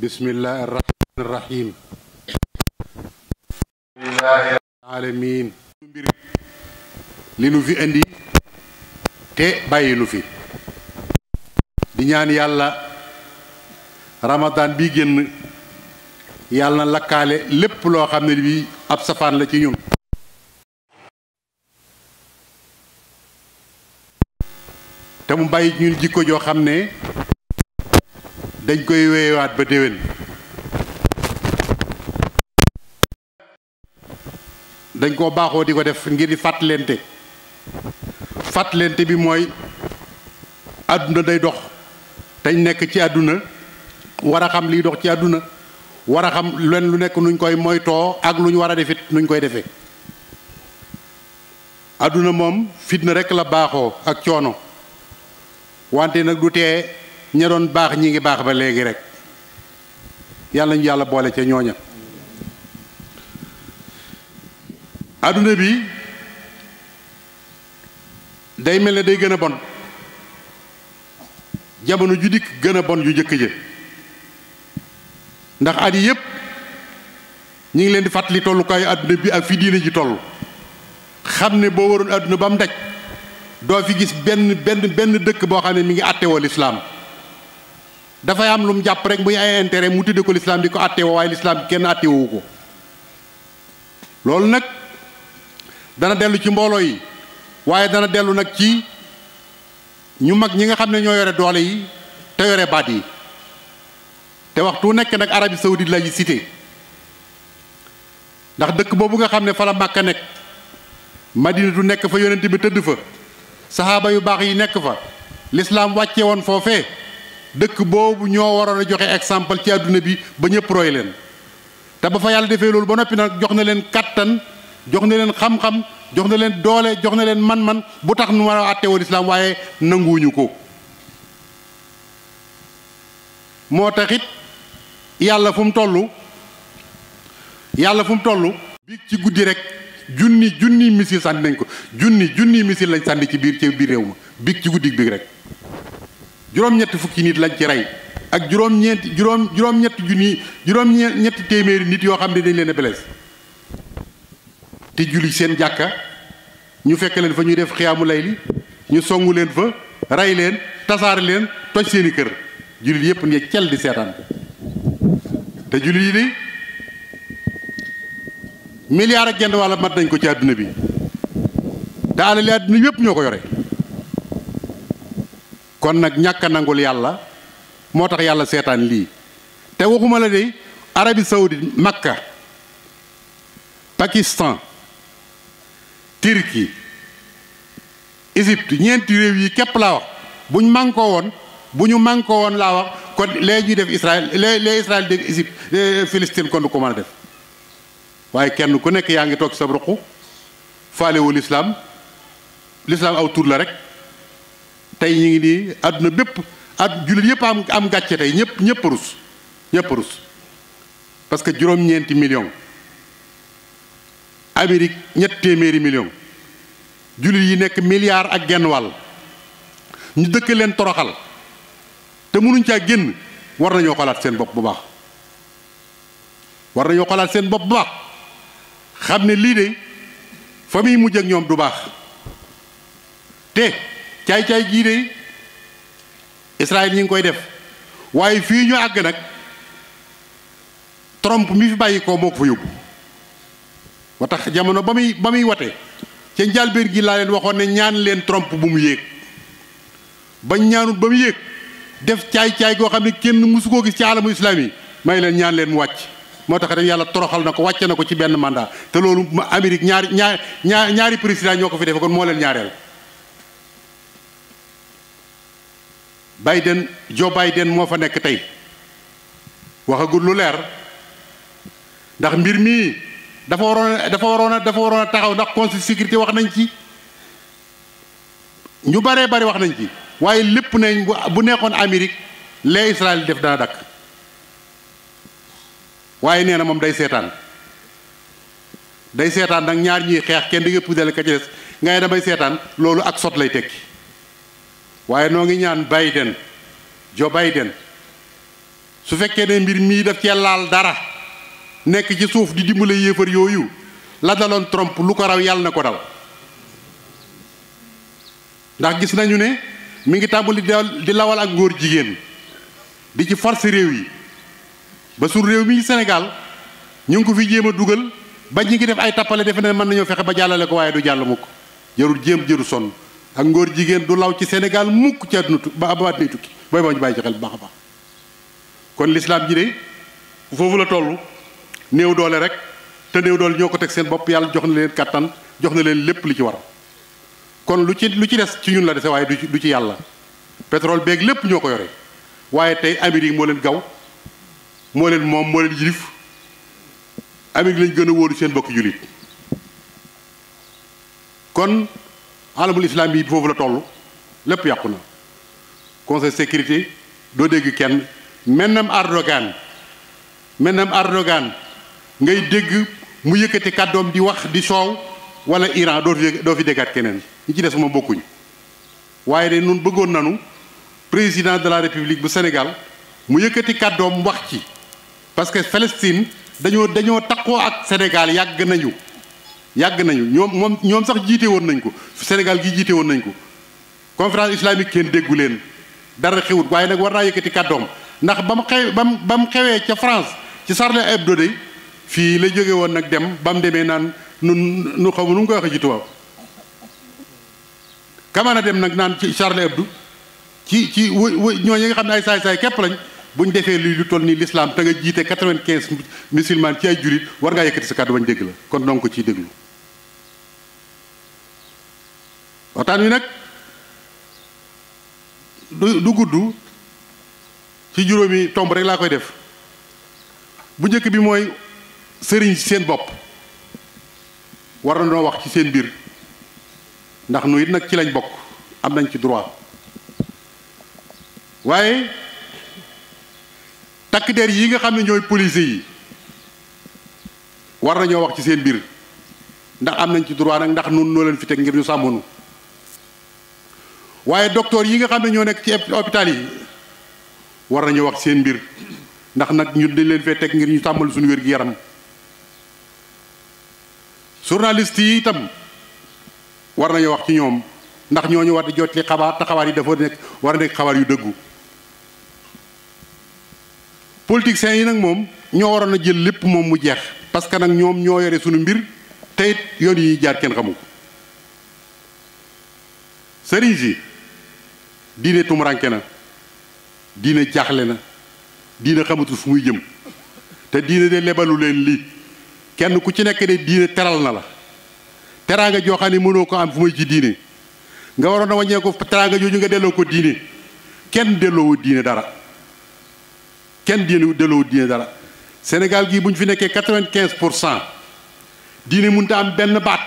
bismillahi arrahmani irrahim alamin mbir li nu fi indi te bàyyi nu fi di ñaan yàlla ramadan bi génn yàlla na lakkaale lépp loo xam ne bi ab safaan la ci ñun te mu bàyyi ñun jikko joo xam ne dañ koy wéyewaat ba déwén dañ koo baaxoo di ko def ngir di fàttalente bi mooy àdduna day dox dañ nekk ci àdduna war a xam liy dox ci àdduna war a xam len lu nekk nuñ koy moytoo ak lu ñu war a defit nuñ koy defee àdduna moom fitna rekk la baaxoo ak coono wante nag du tee ña doon baax ñi ngi baax ba léegi rek yàlla ñu yàlla boole ca ñooña àdduna bi day mel ne day gën a bon jamono ju dikk gën a bon ju jëkk ja ndax at yi yépp ñi ngi leen di fàttali tollukaayu àdduna bi ak fi diine ji toll xam ne boo waroon àdduna ba mu daj doo fi gis benn dëkk boo xam ne mi ngi àttewoo lislaam dafay am lu mu jàpp rek muy ay intérêt mu tudde ko lislaam di ko àttewoo waaye lislaam kenn àttewowu ko loolu nag dana dellu ci mbooloo yi waaye dana dellu nag ci ñu mag ñi nga xam ne ñoo yore doole yi te yore baat yi te waxtu nekk nag Arabie Saoudite la ñu cité ndax dëkk boobu nga xam ne fa la Makka nekk Madinatu nekk fa yonent bi tëdd fa saxaaba yu baax yi nekk fa lislaam wàcce woon foofee dëkk boobu ñoo waroon a joxe exemple ci àdduna bi ba ñëpp roy leen te ba fa yàlla defee loolu ba noppi nag jox na leen kattan jox na leen xam-xam jox na leen doole jox na leen man-man bu tax nu war a àttewoo lislaam waaye nanguwuñu ko moo taxit yàlla fu mu toll bi ci guddi rek junni missile sànni nañ ko junni missile lañ sànni ci biir réew ma bi ci guddi bi rek juróom-ñetti fukki nit lañ ci rey ak juróom-ñetti téeméeri nit yoo xam ne dañ leen a blessé te julli seen jàkka ñu fekk leen fa ñuy def xiyaamu layli ñu songu leen fa rey leen tasaare leen toj seeni kër jullit yépp ne cel di seetaan ko te jullit yi de milliard ak genn wàlla mat nañ ko ci àdduna bi te alali àdduna yépp ñoo ko yore kon nag ñàkk a nangul yàlla moo tax yàlla seetaan lii te waxuma la de Arabie Saoudite Makka Pakistan Turquie Égypte ñeenti réew yi képp laa wax bu ñu mànkoo woon laa wax kon lee ñuy def Israël lee Israël dégg Égypte Palestine kon du ko mën a def waaye kenn ku nekk yaa ngi toog sa ruq faalewu lislaam aw tur la rek tey ñu ngi nii àdduna bépp jullit yépp am gàcce tey ñëpp rus parce que juróom-ñeenti million Amérique 300 millions jullit yi nekk milliard ak genn wàll ñu dëkk leen toroxal te mënuñ caa génn war nañoo xalaat seen bopp bu baax xam ne lii de fa muy mujj ak ñoom du baax te caay-caay gii de Israël ñi ngi koy def waaye fii ñu àgg nag Trump mi fi bàyyi ko moo ko fa yóbbu ba tax jamono ba muy wate ca njàlbéen gi laa leen waxoon ne ñaan leen Trump bu mu yéeg bañ ñaanut ba mu yéeg def caay-caay goo xam ne kenn mësu koo gis ci alamu islaam yi may leen ñaan leen mu wàcc moo tax rek yàlla toroxal na ko wàcce na ko ci benn mandat te loolu Amérique ñaari président ñoo ko fi defe kon moo leen ñaareel Joe Biden moo fa nekk tey waxagul lu leer ndax mbir mii dafa waroon a taxaw ndax conseil sécurité wax nañ ci ñu baree bari wax nañ ci waaye lépp nañ bu nekkoon Amérique lee Israël def dana dakk waaye nee na moom day seetaan nag ñaar ñuy xeex kenn di nga puudar ka ci des ngay damay seetaan loolu ak sot lay tekki waaye noo ngi ñaan Biden Joe Biden su fekkee ne mbir mii daf cee laal dara nekk ci suuf di dimbale yéefar yooyu la daloon Trump lu ko raw yàlla na ko dal ndax gis nañu ne mi ngi tàmbali di lawal ak ngóor jigéen di ci force réew yi ba sur réew mi Sénégal ñu ngi ko fi jéem a dugal ba ñi ngi def ay tappale defe ne mën nañoo fexe ba jàllale ko waaye du jàll mukk jarul jéem jëru sonn ak ngóor jigéen du law ci Sénégal mukk ci àdduna ba àdduna tukki booy boo ñu bàyyi ci xel bu baax a baax kon lislaam ji de foofu la toll néew doole rek te néew doole ñoo ko teg seen bopp yàlla jox na leen kàttan jox na leen lépp li ci war kon lu ci des ci ñun la dese waaye du ci yàlla pétrole beeg lépp ñoo ko yore waaye tey Amérique moo leen gaw moo leen moom moo leen yilif Amérique lañ gën a wóolu seen bokki jullit kon alamul islam yi foofu la toll lépp yàqu na conseil sécurité doo dégg kenn mennam Erdogan ngay dégg mu yëkkati kàddoom di wax di soow wala Iran doo fi déggaat keneen ñi ci des moom bokkuñ waaye de nun bëggoon nanu président de la république bu Sénégal mu yëkkati kàddoom wax ci parce que Palestine dañoo takkoo ak Sénégal yàgg nañu ñoom sax jiite woon nañ ko Sénégal gi jiite woon nañ ko conférence islamique kenn déggu leen dara xewut waaye nag war naa yëkkati kàddoom ndax ba mu xewee ca France ci Charlie Hebdo de fii la jóge woon nag dem ba mu demee naan nu xaw ma nu mu koy waxee ci tubaab kamana dem nag naan ci Charlie Hebdo ci ñooñu nga xam ne ay saay-saay képp lañ bu ñu defee lu toll nii l'islam te nga jiite 95 musulman ci ay jurit war ngaa yëkkati sa kàddu bañ dégg la kon donc ko ciy déglu waxtaan wi nag du gudd ci juróomi tomb rek laa koy def bu njëkk bi mooy sëriñ si seen bopp war na noo wax ci seen mbir ndax nu it nag ci lañ bokk am nañ ci droit waaye takk der yi nga xam ne ñooy police yi war nañoo wax ci seen mbir ndax am nañ ci droit nag ndax nun noo leen fi teg ngir ñu sàmmonu waaye docteur yi nga xam ne ñoo nekk ci hôpital yi war nañoo wax ci seen mbir ndax nag ñun dañ leen fee teg ngir ñu sàmmal suñu wér-gi-yaram journaliste yi itam war nañoo wax ci ñoom ndax ñooñu war di jot li xabaar te xabaar yi dafa war a nekk xabaar yu dëggu politiciens yi nag moom ñoo waroon a jël lépp moom mu jeex parce que nag ñoom ñoo yore suñu mbir te it yoon yi jaar kenn xamu ko sëriñ si diine tumuranke na diine jaaxle na diine xamatul fu muy jëm te diine de lebalu leen lii kenn ku ci nekk de diine teral na la teraanga joo xam ne mënoo ko am fu may ci diine nga waroon a wàññee ko teraanga jooju nga delloo ko diine kenn delloowu diine dara Sénégal gii bu ñu fi nekkee 95% diine mënut a am benn baat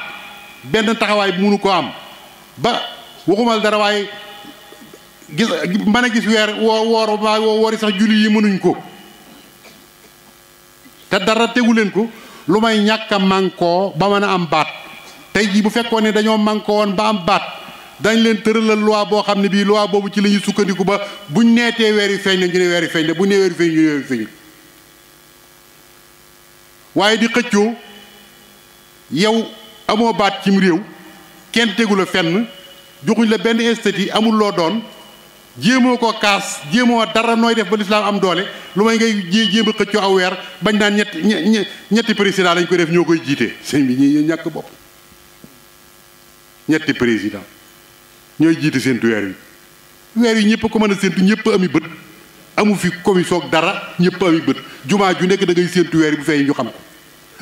benn taxawaay bu mënu ko am ba waxumal dara waaye gis mën a gis weer woori sax julli yi mënuñ ko te dara tegu leen ko lu may ñàkk a mànkoo ba mën a am baat tey jii bu fekkoon ne dañoo mànkoo woon ba am baat dañ leen tëralal loi boo xam ne bii loi boobu ci la ñuy sukkandiku ba buñ neetee weer yu feeñ na ñu ne weer yu feeñ na buñ nee weer yu feeñ ñu ne weer yu feeñul waaye di xëccoo yow amoo baat cim réew kenn tegu la fenn joxuñ la benn institut amul loo doon jéemoo ko kaas jéemoo dara nooy def ba lislaam am doole lu may ngay jéem a xëccoo aw weer bañ naan ñetti président lañ ko def ñoo koy jiite sëñ bi ñi ñàkk bopp ñetti président ñooy jiite séentu weer yi ñëpp ko mën a séentu ñëpp ami bët amu fi commission ak dara ñëpp ami bët jumaa ju nekk da ngay séentu weer yi bu feeñ ñu xam ko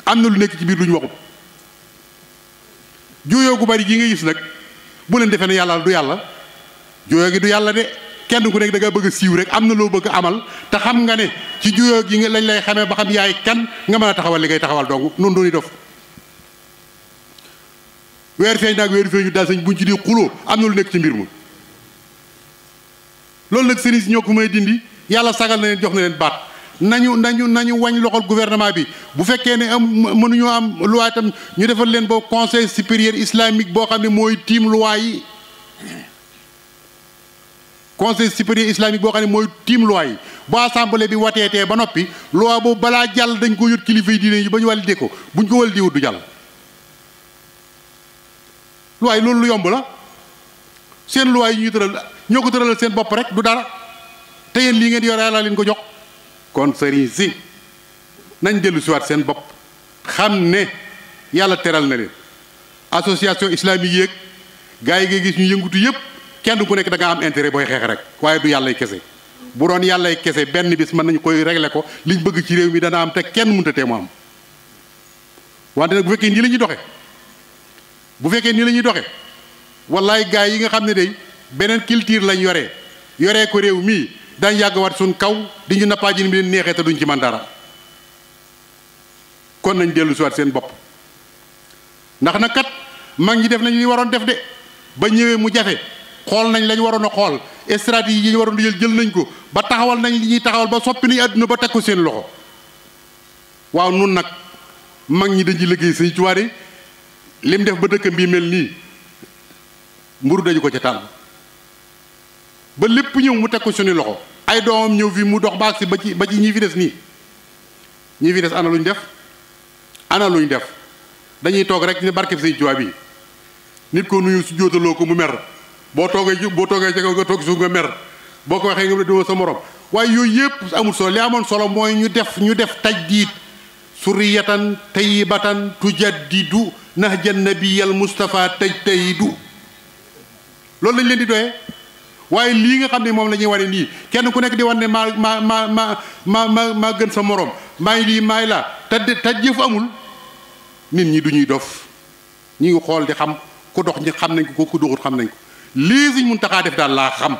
am na lu nekk ci biir lu ñu waxut juyoo gu bari gi nga gis nag bu leen defee ne yàlla du yàlla juyoo gi du yàlla de kenn ku nekk da nga bëgg a siiw rek am na loo bëgg a amal te xam nga ne ci juyoo gi nga lañ lay xamee ba xam yaay kan nga mën a taxawal li ngay taxawal dong noonu dooni dof weer feeñ naag weeru feeñu daal sañ buñ ci di xuloo am na lu nekk ci mbir ma loolu nag sëriñ si ñoo ko may dindi yàlla sagal na leen jox na leen baat nañu wañ loxol gouvernement bi bu fekkee ne mënuñoo am loi itam ñu defal leen boobu conseil supérieur islamique boo xam ne mooy tiim loi yi conseil supérieur islamique boo xam ne mooy tiim loi yi bu assemblée bi wateetee ba noppi loi boobu balaa jàll dañ ko yot kilifa yi diine yi ba ñu validé ko buñ ko validé wut du jàll. loi yi loolu lu yomb la seen loi yi ñuy tëral ñoo ko tëralal seen bopp rek du dara te yéen lii ngeen di yore yàlla leen ko jox. kon sëriñ si nañ dellu siwaat seen bopp xam ne yàlla teral na leen association islamique yeeg gars yi ngay gis ñu yëngutu yëpp kenn ku nekk da nga am intérêt booy xeex rek waaye du yàllay kese bu doon yàllay kese benn bis mën nañu koy régler ko liñ bëgg ci réew mi dana am te kenn mënta tee mu am wante nag bu fekkee nii la ñuy doxe bu fekkee nii la ñuy doxe wallaay gars yi nga xam ne day beneen culture lañ yoree ko réew mii dañ yàgg wat suñ kaw di ñu nappaaji ni mi leen neexee te duñ ci man dara kon nañ dellu siwaat seen bopp ndax nag kat mag ñi def nañ li waroon def de ba ñëwee mu jafe xool nañ lañ waroon a xool stratégie yi ñu waroon jël nañ ko ba taxawal nañ li ñuy taxawal ba soppi nañ àdduna ba teg ko seen loxo waaw nun nag mag ñi dañ ci liggéey Sëñ Tuubaa de lim def ba dëkk bii mel nii mburu dañu ko ca tàll ba lépp ñëw mu teg ko suñu loxo ay doomam ñëw fii mu dox baag si ba ci ñi fi des nii ñi fi des ana luñ def dañuy toog rek ne barkeb Sëñ Tuubaa bi nit ko nuyu su jóotaloo ko mu mer boo toogee ca kaw nga toog suuf nga mer boo ko waxee nga ne duma sa morom waaye yooyu yëpp amul solo li amoon solo mooy ñu def tajdiid suriyatan tayyibatan tujaddidu nahjan nabiyal Mustafa tajtahidu loolu lañ leen di doyee waaye lii nga xam ne moom la ñuy wane nii kenn ku nekk di wane ne maa gën sa morom maa ngi lii maay laa te jëf amul nit ñi du ñuy dof ñi ngi xool di xam ku dox ñi xam nañ ko ku doxut xam nañ ko lii Sëñ Muntaxaa def daal laa xam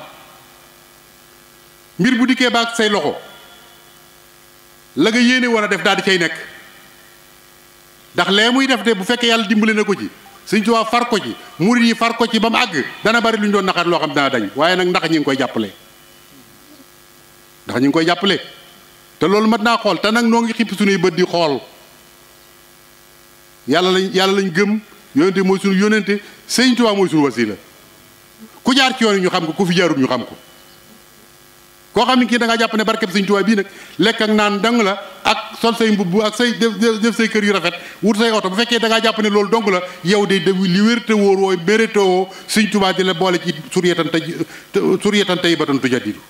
mbir bu dikkee baag say loxo la nga yéene war a def daal di cay nekk ndax lee muy def de bu fekkee yàlla dimbale na ko ci Sëñ Tuubaa far ko ci murid yi far ko ci ba mu àgg dana bari lu ñu doon naqar loo xam dana dañ waaye nag ndax ñi ngi koy jàppale te loolu mat naa xool te nag noo ngi xippi suñuy bët di xool yàlla lañ gëm yónente mooy suñu yónente Sëñ Tuubaa mooy suñu wasila ku jaar ci yoon yi ñu xam ko ku fi jaarul ñu xam ko koo xam ne kii da ngaa jàpp ne barkeb Sëñ Tuubaa bii nag lekk ak naan dang la ak sol say mbubb ak say def say kër yu rafet wut say oto bu fekkee da ngaa jàpp ne loolu dong la yow de li wér te wóor wooy mérétoo Sëñ Tuubaa di la boole ci suriyatan tayyibatan tujaddidu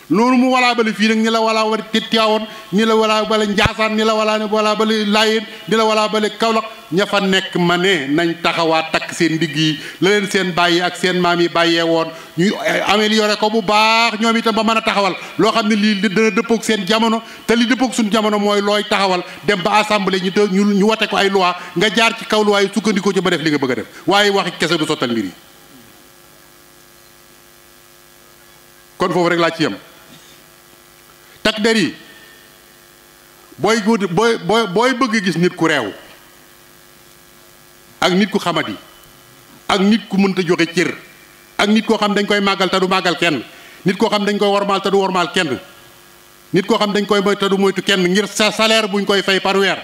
noonu mu walaa bale fii nag ni la walaa bale Tiwaawan ni la walaa bale Njaasaan ni la walaa bale Laayeen ni la walaa bale Kawlax ña fa nekk ma ne nañ taxawaat takk seen ndigg yi la leen seen bàyyi ak seen maam yi bàyyee woon ñuy amélioré ko bu baax ñoom itam ba mën a taxawal loo xam ne lii dana dëppoog seen jamono te li dëppoog suñu jamono mooy looy taxawal dem ba assemblée ñu wate ko ay loi nga jaar ci kaw loi yi sukkandikoo ci ba def li nga bëgg a def waaye waxi kese du sottal mbir yi kon foofu rek laa ci yem takk der yi booy bëgg gis nit ku réew ak nit ku xamadi ak nit ku mënta joxe cër ak nit koo xam dañ koy màggal te du màggal kenn nit koo xam dañ koy wormaal te du wormaal kenn nit koo xam dañ koy moy te du moytu kenn ngir sa salaire buñ koy fay par weer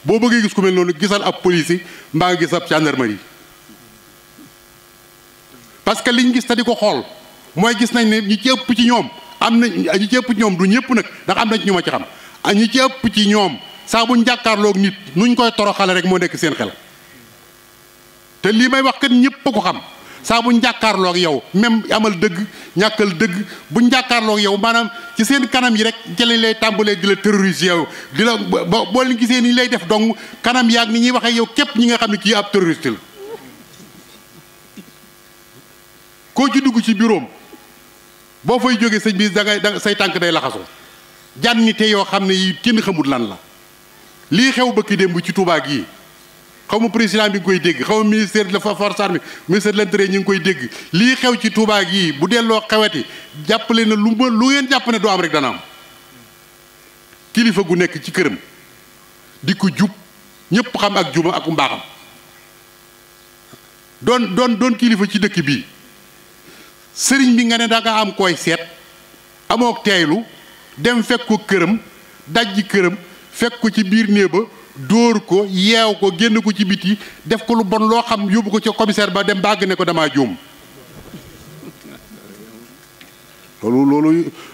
boo bëggee gis ku mel noonu gisal ab police mbaa nga gis ab gendarmerie parce que liñ gis te di ko xool mooy gis nañ ne ñi ci ëpp ci ñoom am na ñi ci ëpp ci ñoom du ñëpp nag ndax am na ci ñu ma ci xam ñi ci ëpp ci ñoom saa buñ jàkkaarloog nit nuñ koy toroxale rek moo nekk seen xel te lii may wax kat ñëpp ko xam saa buñ jàkkaarloog yow même amal dëgg ñàkkal dëgg buñ jàkkaarloog yow maanaam ci seen kanam yi rek jëlañ lay tàmbalee di la terroriser yow di la boo leen gisee ni ñu lay def dong kanam yaag ni ñuy waxee yow képp ñi nga xam ne kii ab terroriste la koo ci dugg ci bureau boo fay jógee sëñ bi da say tànk day laxasoo jànnite yoo xam ne yi kenn xamul lan la lii xew bëkki démb ci Touba gii xaw ma président bi ngi koy dégg xaw ma ministère de la force armée ministère de l'intérieur ñu ngi koy dégg lii xew ci Touba gii bu delloo xeweti jàppale na lu ngeen jàpp ne doo am rek dana am kilifa gu nekk ci këram di ko jub ñëpp xam ak juma ak mbaaxam doon kilifa ci dëkk bii sëriñ bi nga ne da nga am koy seet amook teeylu dem fekk ko këram dajji këram fekk ko ci biir néeg ba dóor ko yeew ko génn ko ci biti def ko lu bon loo xam yóbbu ko ca commissaire ba dem bàgg ne ko damaa juum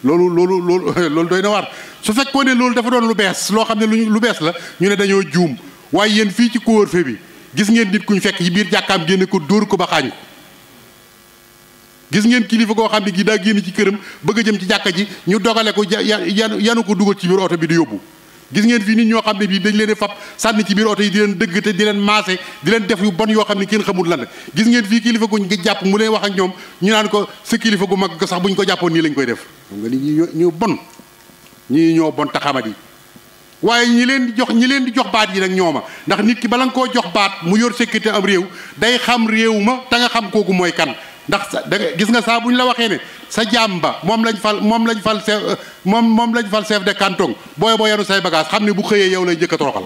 loolu doy na waar su fekkoon ne loolu dafa doon lu bees loo xam ne lu bees la ñu ne dañoo juum waaye yéen fii ci couvre-feu bi gis ngeen nit kuñ fekk ci biir jàkkaam génne ko dóor ko ba xaañ ko gis ngeen kilifa koo xam ne gi daa génn ci këram bëgg a jëm ci jàkka ji ñu dogale ko yanu ko dugal ci biir oto bi di yóbbu gis ngeen fii nit ñoo xam ne bii dañ leen di fab sànni ci biir oto yi di leen dëgg te di leen maase di leen def yu bon yoo xam ne kenn xamul lan la gis ngeen fii kilifa guñ ngi jàpp mu leen wax ak ñoom ñu naan ko sa kilifa gu mag sax buñ ko jàppoon nii lañ koy def xam nga li ñu bon ñii ñoo bon taxamat yi waaye ñi leen di jox baat yi nag ñooma ndax nit ki bala nga koo jox baat mu yor sécurité am réew day xam réew ma te nga xam kooku mooy kan ndax da nga gis nga saa bu ñu la waxee ne sa jaam ba moom lañ fal chef de canton booy boo yanu say bagage xam ne bu xëyee yow lay njëkk a toroxal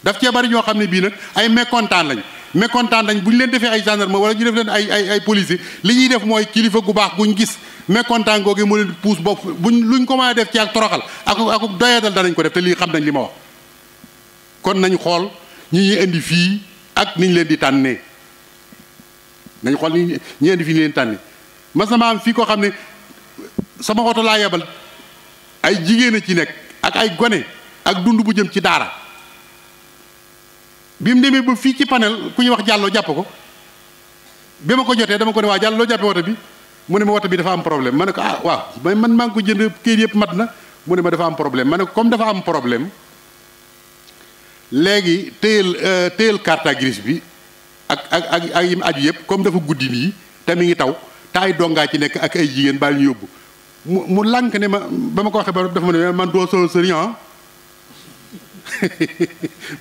daf cee bari ñoo xam ne bii nag ay mécontent lañ bu ñu leen defee ay gendarme wala ñu def leen ay policier li ñuy def mooy kilifa gu baax guñ gis mécontent googu moo leen puus bopp luñ ko mën a def ci ak toroxal ak doyadal danañ ko def te lii xam nañ li ma wax kon nañ xool ñi ñuy indi fii ak niñ leen di tànnee nañ xool ñi indi fii ni leen tànnee mas na ma am fii koo xam ne sama oto laa yebal ay jigéen a ci nekk ak ay gone ak dund bu jëm ci daara bi mu demee ba fii ci panel ku ñuy wax jàlloo jàpp ko bi ma ko jotee dama ko ne waa jàll loo jàppee woto bi mu ne ma woto bi dafa am problème ma ne ko ah waaw man maa ngi ko jënd kayit yëpp mat na mu ne ma dafa am problème ma ne ko comme dafa am problème léegi téyel carte grise bi ak yim aju yëpp comme dafa guddi nii te mi ngi taw te ay dongaa ci nekk ak ay jigéen baa ñu yóbbu mu lànk ne ma ba ma ko waxee ba dafa ma ne man doo solo sëriñ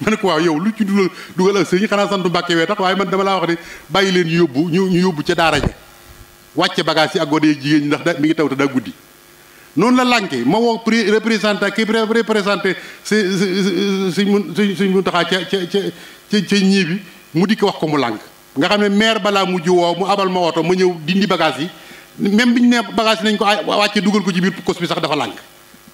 ma ne ko waaw yow lu ci dugal ak sëriñ xanaa santu Mbàkke wee tax waaye man dama laa wax ne bàyyi leen ñu yóbbu ca daara ja wàcce bagage yi ak gone jigéen ñi ndax mi ngi taw te daa guddi noonu la lànke ma woo représentant ki représenté suñ mun taxaa ca ñii bi mu di ko wax ko mu lànk nga xam ne maire balaa mujj woo mu abal ma oto ma ñëw dindi bagage yi même bi ñu ne bagage yi nañ ko wàcce dugal ko ci biir kos bi sax dafa lànk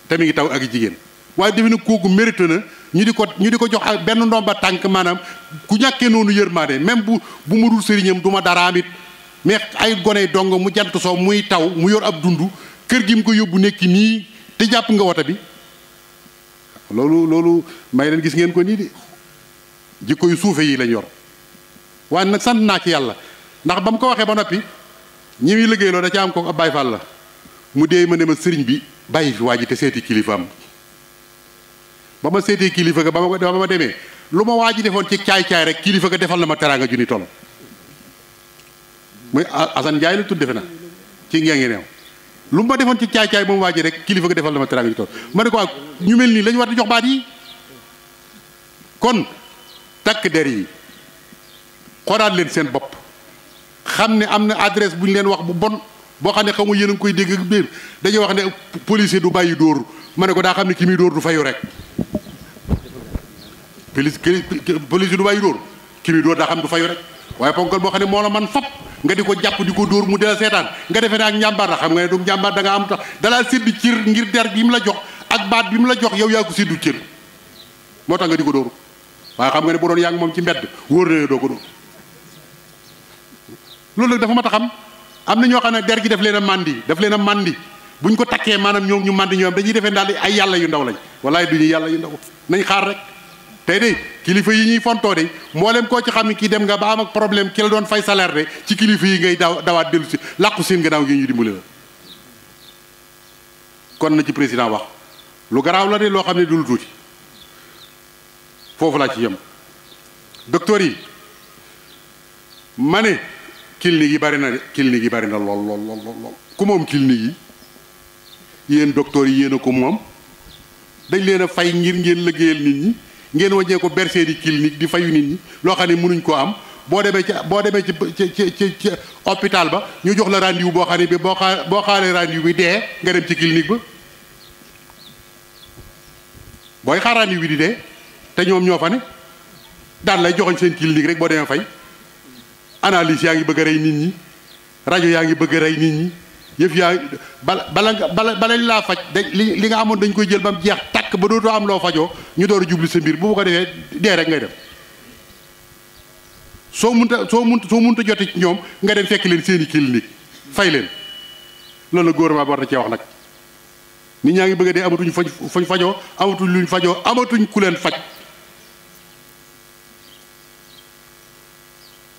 te mi ngi taw ak jigéen waaye defe na kooku mérite na ñu di ko jox ak benn ndomba tànk maanaam ku ñàkkee noonu yërmaande même bu ma dul sëriñam du ma daraam it mais ay gone dong mu jant soo muy taw mu yor ab dund kër gi mu ko yóbbu nekki nii te jàpp nga woto bi loolu may leen gis ngeen ko nii de jikko yu suufe yi lañ yor waaye nag sant naa ci yàlla ndax ba mu ko waxee ba noppi ñi muy liggéeyloo da ca am ko ab Baay Faal la mu dee ma ne ma sëriñ bi bàyyi fi waa ji te seeti kilifaam ba ma seetee kilifa ga ba ma demee lu ma waa ji defoon ci caay-caay rek kilifa ga defal na ma teraanga junni toll muy Assane Ndiaye la tudd defe na ci ngee ngi neew lu ma defoon ci caay-caay moom waa ji rek kilifa ga defal na ma teraanga junni toll ma ne ko ak ñu mel nii lañu war di jox baat yi kon takk der yi xoolaat leen seen bopp xam ne am na adresse bu ñu leen wax bu bon boo xam ne xaw ma yéen a ngi koy dégg ak biir dañuy wax ne policier du bàyyi dóor ma ne ko daa xam ne ki muy dóor du fayu rek policier du bàyyi dóor ki muy dóor daa xam du fayu rek waaye ponkal boo xam ne moo la man fop nga di ko jàpp di ko dóor mu dela seetaan nga defee ne ak njàmbaar la xam nga ne du njàmbaar da nga am tax dalaa séddi cër ngir der bi mu la jox ak baat bi mu la jox yow yaa ko séddu cër moo tax nga di ko dóor waaye xam nga ne bu doon yaa ngi moom ci mbedd wóor na doo ko dóor loolu nag dafa mat a xam am na ñoo xam ne der gi daf leen a màndi buñ ko takkee maanaam ñoom ñu màndi ñoom dañuy defee daal ay yàlla yu ndaw lañ walaay du ñu yàlla yu ndaw nañ xaar rek tey de kilifa yi ñuy fontoo de mboolem koo ci xam ne kii dem nga ba am ak problème ki la doon fay salaire de ci kilifa yi ngay dawaat dellu si làqu seen gannaaw gi ñu dimbali la kon na ci président wax lu garaaw la de loo xam ne du lu tuuti foofu laa ci yem docteur yi ma ne clinique yi bari na de clinique yi bari na lool ku moom clinique yi yéen docteur yi yéen a ko moom dañ leen a fay ngir ngeen liggéeyal nit ñi ngeen wàññee ko bercé di clinique di fayu nit ñi loo xam ne mënuñ koo am boo demee ci hôpital ba ñu jox la rendez-vous boo xam ne bi boo xaaree rendez-vous bi dee nga dem ci clinique ba booy xaar rendez-vous bi di dee te ñoom ñoo fa ne daan lay joxoñ seen clinique rek boo demee fay analyse yaa ngi bëgg a rey nit ñi rajo yaa ngi bëgg a rey nit ñi yëf yaa bala laa faj li nga amoon dañ koy jël ba mu jeex takk ba dootoo am loo fajoo ñu door a jubli sa mbir bu ko defee dee rek ngay dem soo munta jote ci ñoom nga dem fekk leen seeni clinique fay leen loolu la gouvernement bi war na cee wax nag. nit ñaa ngi bëgg a dee amatuñ fuñ fajoo amatuñ luñ fajoo amatuñ ku leen faj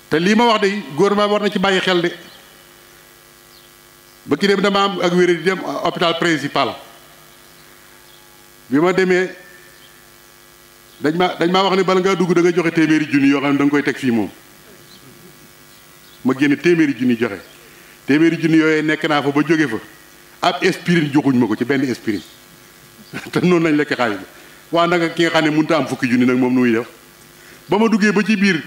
te lii ma wax de gouvernement bi war na ci bàyyi xel de ba ki dem dama am ak wéré di dem hôpital principal bi ma demee dañ maa wax ne bala ngaa dugg da nga joxe téeméeri junni yoo xam ne da nga koy teg fii moom ma génne téeméeri junni joxe téeméeri junni yooyu nekk naa fa ba jóge fa ab aspirine joxuñ ma ko ci benn aspirine te noonu lañ lekk xaalis bi waa nag ki nga xam ne mënut a am fukki junni nag moom nu muy def ba ma duggee ba ci biir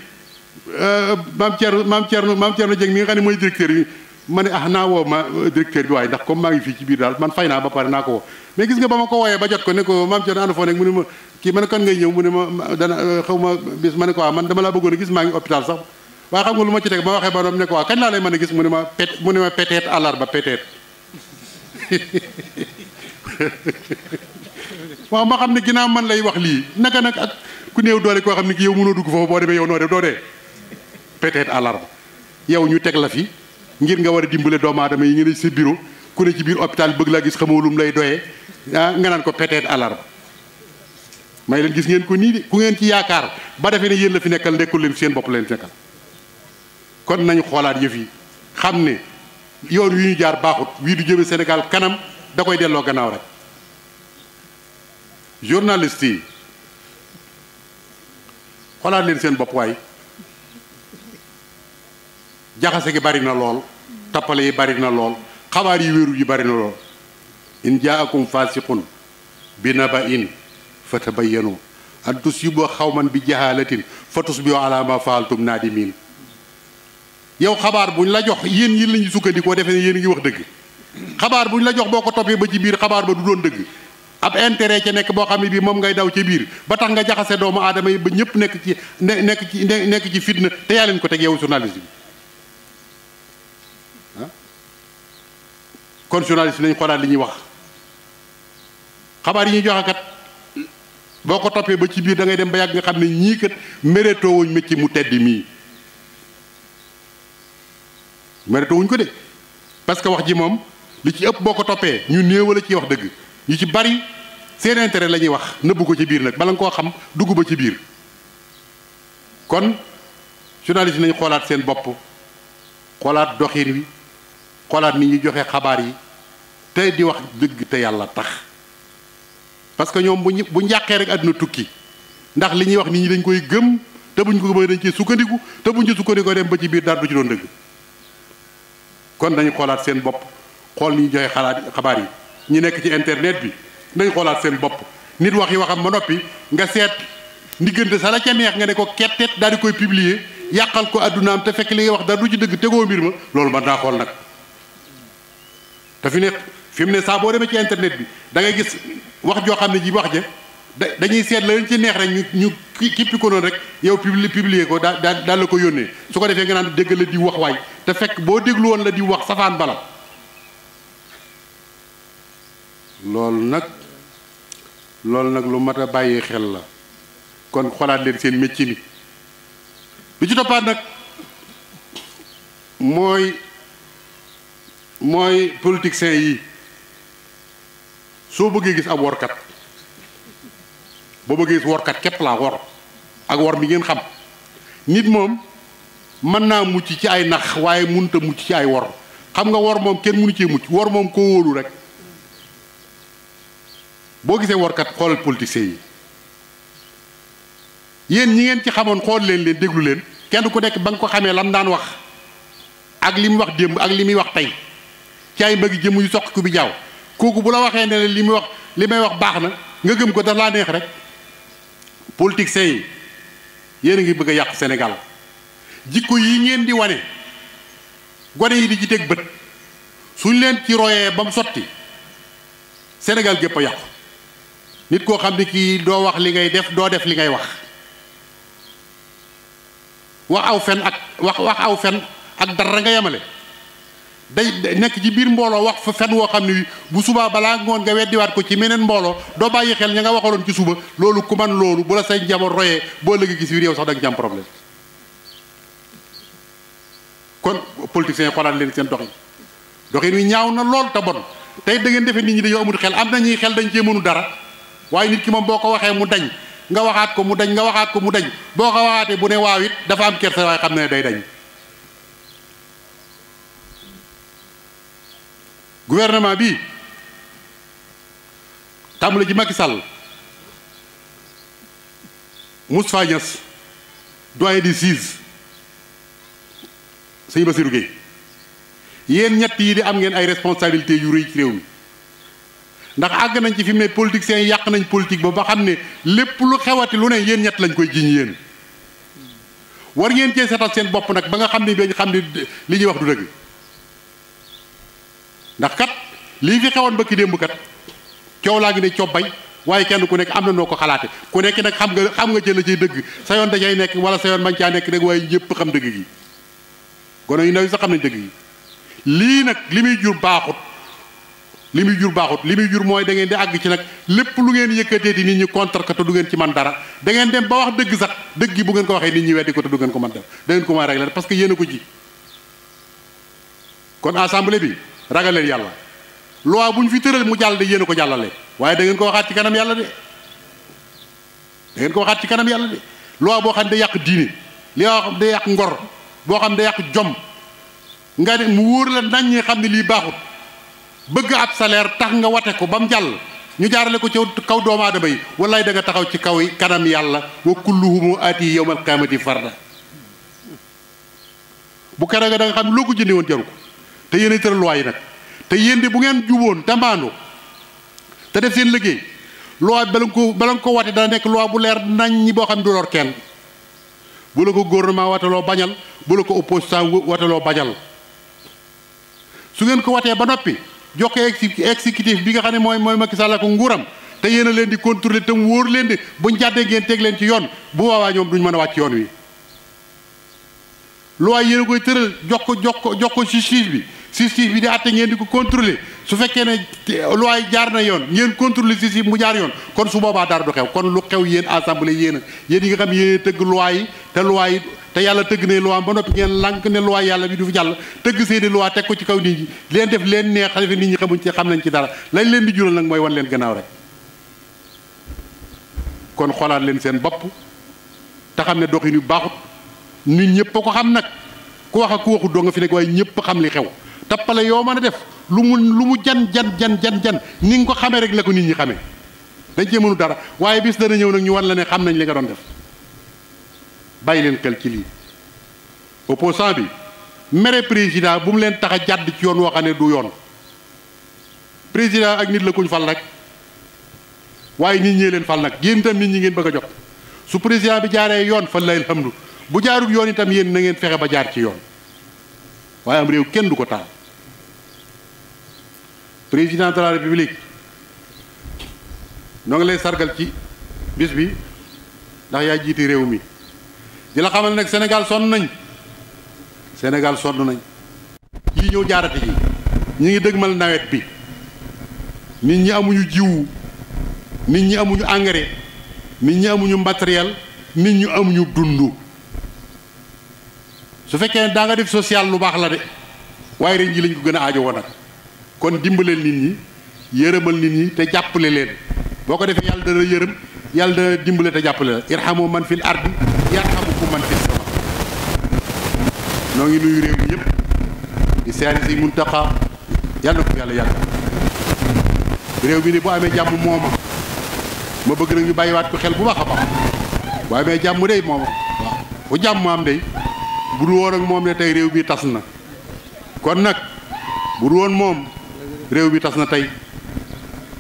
maam Thierno Dieng mi nga xam ne mooy directeur bi ma ne naa woo ma directeur bi waaye ndax comme maa ngi fii ci biir daal man fay naa ba pare naa ko woo mais gis nga ba ma ko wooyee ba jot ko ne ko maam Thierno ànd foo nekk mu ne ma kii ma ne kan ngay ñëw mu ne ma dana xaw ma bis ma ne ko waaw man dama laa bëggoon a gis maa ngi hôpital sax waaye xam nga lu ma ci teg ma waxee ba doom ne ko waaw kañ laa lay mën a gis mu ne ma peut-être àllarba peut-être waaw ma xam ne ginnaaw man lay wax lii naka nag ak ku néew doole koo xam ne ki yow mënoo dugg foofu boo demee yow noo def doo dee peut-être àllarba yow ñu teg la fi ngir nga war a dimbale doomu aadama yi nga ne sa bureau ku ne ci biir hôpital bëgg laa gis xamoo lu mu lay doyee nga naan ko peut-être àllarba may leen gis ngeen ko nii de ku ngeen ci yaakaar ba defee ne yéen la fi nekkal nekkul leen seen bopp leen nekkal kon nañu xoolaat yëf yi xam ne yoon wi ñu jaar baaxut wii du jëme Sénégal kanam da koy delloo gannaaw rek journaliste yi xoolaat leen seen bopp waay jaxase gi bari na lool tappale yi bari na lool xabaar yi wéeru yi bari na lool in jaakum fasiqun bi naba'in fatabayyanu an tusibu xawman bi jahalatin fatusbihu ala ma faaltum nadimin yow xabaar buñ la jox yéen yi lañu sukkandikoo defee ne yéen ngi wax dëgg xabaar buñ la jox boo ko toppee ba ci biir xabaar ba du doon dëgg ab intérêt ca nekk boo xam ne bii moom ngay daw ca biir ba tax nga jaxase doomu aadama yi ba ñëpp nekk ci fitna te yaa leen ko teg yow journaliste bi kon journaliste nañ xoolaat li ñuy wax xabaar yi ñuy joxe kat boo ko toppee ba ci biir da ngay dem ba yàgg nga xam ne ñii kat mérétoo wuñ métier mu tedd mii mérétoo wuñ ko de parce que wax ji moom li ci ëpp boo ko toppee ñu néew la ciy wax dëgg ñu ci bari seen intérêt la ñuy wax nëbbu ko ci biir nag bala nga koo xam dugg ba ci biir kon journaliste nañ xoolaat seen bopp xoolaat doxin wi xoolaat ni ñuy joxe xabaar yi te di wax dëgg te yàlla tax parce que ñoom bu njàqee rek àdduna tukki ndax li ñuy wax nit ñi dañ koy gëm te buñ ko gëmee dañ ci sukkandiku te buñ ci sukkandikoo dem ba ci biir dara du ci doon dëgg kon dañu xoolaat seen bopp xool ni ñu joxe xabaar yi ñi nekk ci internet bi nañ xoolaat seen bopp nit wax yi waxam ba noppi nga seet ndiggante sa la ca neex nga ne ko kettet daal di koy publier yàqal ko addunaam te fekk li ngay wax dara du ci dëgg tegoo mbir ma loolu mën naa xool nag te fi mu ne saa boo demee ci internet bi da ngay gis wax joo xam ne ji wax ja dañuy seet la leen ci neex rek ñu kippi ko noonu rek yow publier ko daal la ko yónnee su ko defee nga naan dégg la di wax waay te fekk boo déglu woon la di wax safaan bala loolu nag lu mat a bàyyi xel la kon xoolaat leen seen métier mi lu ci toppaat nag mooy politiciens yi soo bëggee gis ab workat boo bëggee gis workat képp laa wor ak wor mi ngeen xam nit moom mën naa mucc ci ay nax waaye mënut a mucc ci ay wor xam nga wor moom kenn mënu cee mucc wor moom koo wóolu rek boo gisee workat xoolal politiciens yi yéen ñi ngeen ci xamoon xool leen déglu leen kenn ku nekk ba nga ko xamee lam daan wax ak li muy wax démb ak li muy wax tey ci ay mbëgg jëm yu soq ku bi jaaw kooku bu la waxee ne li may wax baax na nga gëm ko daf laa neex rek politiciens yi yéen a ngi bëgg a yàq Sénégal jikko yi ngeen di wane gone yi di ci teg bët suñ leen ci royee ba mu sotti Sénégal gépp a yàqu nit koo xam ne kii doo wax li ngay def doo def li ngay wax wax aw fen ak dara nga yemale day nekk ci biir mbooloo wax fa fen woo xam ne bu subaa balaa ngoon nga weddiwaat ko ci meneen mbooloo doo bàyyi xel ña nga waxaloon ci suba loolu ku man loolu bu la say njaboot royee boo léegi gis biir yow sax da nga ci am problème kon politiciens yi xoolaat leen seen dox yi doxin wi ñaaw na lool te bon tey da ngeen defee nit ñi dañoo amul xel am na ñuy xel dañ cee mënu dara waaye nit ki moom boo ko waxee mu dañ nga waxaat ko mu dañ nga waxaat ko mu dañ boo ko waxaatee bu ne waaw it dafa am kersa waaye xam ne day dañ. gouvernement bi tàmbali ji Macky Sall Moustapha Niasse doyen des juges sëñ Bassirou Gueye yéen ñett yi di am ngeen ay responsabilités yu rëy ci réew mi ndax àgg nañ ci fi mu ne politiciens yi yàq nañ politique ba xam ne lépp lu xewati lu ne yéen ñett lañ koy jiñ yéen war ngeen cee seetal seen bopp nag ba nga xam ne dañ xam ne li ñuy wax du dëgg ndax kat lii fi xewoon ba ki démb kat coow laa ngi ne cobbay waaye kenn ku nekk am na noo ko xalaate ku nekk nag xam nga ci la ciy dëgg sa yoon dajay nekk wala sa yoon bañ caa nekk rek waaye ñëpp xam dëgg gi gone yu ndaw yi sax xam nañ dëgg gi lii nag li muy jur baaxut li muy jur mooy da ngeen di àgg ci nag lépp lu ngeen yëkkateeti nit ñi contre ko te du ngeen ci man dara da ngeen dem ba wax dëgg sax dëgg gi bu ngeen ko waxee nit ñi weddi ko te du ngeen ko mën def da ngeen ko mën a régler parce que yéen a ko ji kon assemblée bi ragal leen yàlla loi bu ñu fi tëral mu jàll de yéen a ko jàllale waaye da ngeen ko waxaat ci kanam yàlla de da ngeen ko waxaat ci kanam yàlla de loi boo xam ne day yàq diine li nga xam day yàq ngor boo xam ne day yàq jom nga ne mu wóor la nañ ñi xam ne lii baaxut bëgg ab salaire tax nga wate ko ba mu jàll ñu jaarale ko ci kaw doomu aadama yi wallaay da nga taxaw ci kaw yi kanam yàlla wa kulluhum aati yawmal qiyaamati farda bu keroog da nga xam ne loo ko jëndee woon jaru ko te yéen a tëral loi yi nag te yéen de bu ngeen juboon te mbaandoo te def seen liggéey loi bala nga ko wate dana nekk loi bu leer nañ ñi boo xam ne du lor kenn bu la ko gouvernement wataloo bañal bu la ko opposition wataloo bañal su ngeen ko watee ba noppi jox ko exécutif bi nga xam ne mooy Macky Sall ko nguuram te yéen a leen di contrôler te mu wóor leen di buñ jàddee ngeen teg leen ci yoon bu boobaa ñoom duñ mën a wàcc yoon wi loi yéen a koy tëral jox ko justice bi di àtte ngeen di ko contrôler su fekkee ne loi jaar na yoon ngeen contrôler justice mu jaar yoon kon su boobaa dara du xew kon lu xew yéen assemblée yéen yi nga xam yéen tëgg loi yi te yàlla tëgg ne loi ba noppi ngeen lànk ne loi yàlla bi du fi jàll tëgg seeni loi teg ko ci kaw nit ñi leen def leen neex xalifa nit ñi xam nañ ci dara lañ leen di jural nag mooy wan leen gannaaw rek kon xoolaat leen seen bopp te xam ne doxin yu baaxut nit ñëpp a ko xam nag ku wax ak ku waxut doo nga fi nekk waaye ñëpp xam li xew tappale yoo mën a def lu mu jan ni nga ko xamee rek la ko nit ñi xamee dañ cee mënu dara waaye bis dana ñëw nag ñu wan la ne xam nañ li nga doon def bàyyi leen xel ci lii opposant bi mere président bu mu leen tax a jàdd ci yoon woo xam ne du yoon président ak nit la kuñ fal rek waaye nit ñee leen fal nag yéen itam nit ñi ngeen bëgg a jox su président bi jaaree yoon fa lay alhamdu bu jaarul yoon itam yéen na ngeen fexe ba jaar ci yoon waaye am réew kenn du ko taal président de la république noo ngi lay sargal ci bis bi ndax yaa jiite réew mi di la xamal nag Sénégal sonn nañ yii ñëw jaarati ji ñi ngi dëgmal nawet bi nit ñi amuñu jiwu nit ñi amuñu engrais nit ñi amuñu matériel nit ñu amuñu dund su fekkee ne daa nga def social lu baax la de waaye ren ji lañ ko gën a aajo woon nag kon dimbaleel nit ñi yërëmal nit ñi te jàppale leen boo ko defee yàlla dana yërëm yàlla dana dimbale te jàppale la irhamu man fil ardi yarhamukum man fis sama noo ngi nuyu réew mi yëpp di seeri si Muntaxa yàlla na ko yàlla yàggal réew mi ni bu amee jàmm mooma ma bëgg nag ñu bàyyiwaat ko xel bu baax a baax bu amee jàmm day mooma waaw fu jàmm am day bu du woon ak moom ne tey réew mi tas na kon nag bu du woon moom réew mi tas na tey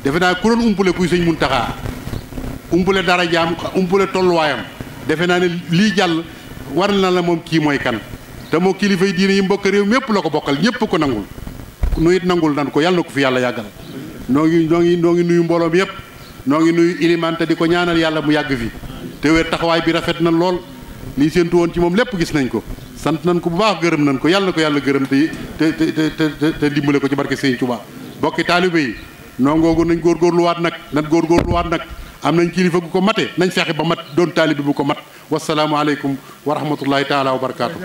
defe naa ku doon umpule kuy sëñ Muntaxa umpule dara jaam umpule tolluwaayam defe naa ne lii jàll war na la moom kii mooy kan te moo kilifa yi diine yi mbokk réew mépp la ko bokkal ñépp ko nangul nu it nangul nan ko yàlla na ko fi yàlla yàggal noo ngi nuyu mbooloo mi yépp noo ngi nuyu ilimaan te di ko ñaanal yàlla mu yàgg fi te wér taxawaay bi rafet na lool lii séentu woon ci moom lépp gis nañ ko sant nañ ko bu baax gërëm nañ ko yàlla na ko yàlla gërëm te dimbale ko ci barke Sëñ Tuubaa bokki taalibe yi nongoogu nañ góorgóorluwaat nag am nañ kilifa gu ko mate nañ fexe ba mat doon taalibe bu ko mat wasalaamu aleykum wa rahmatullahi taala wa barakaatu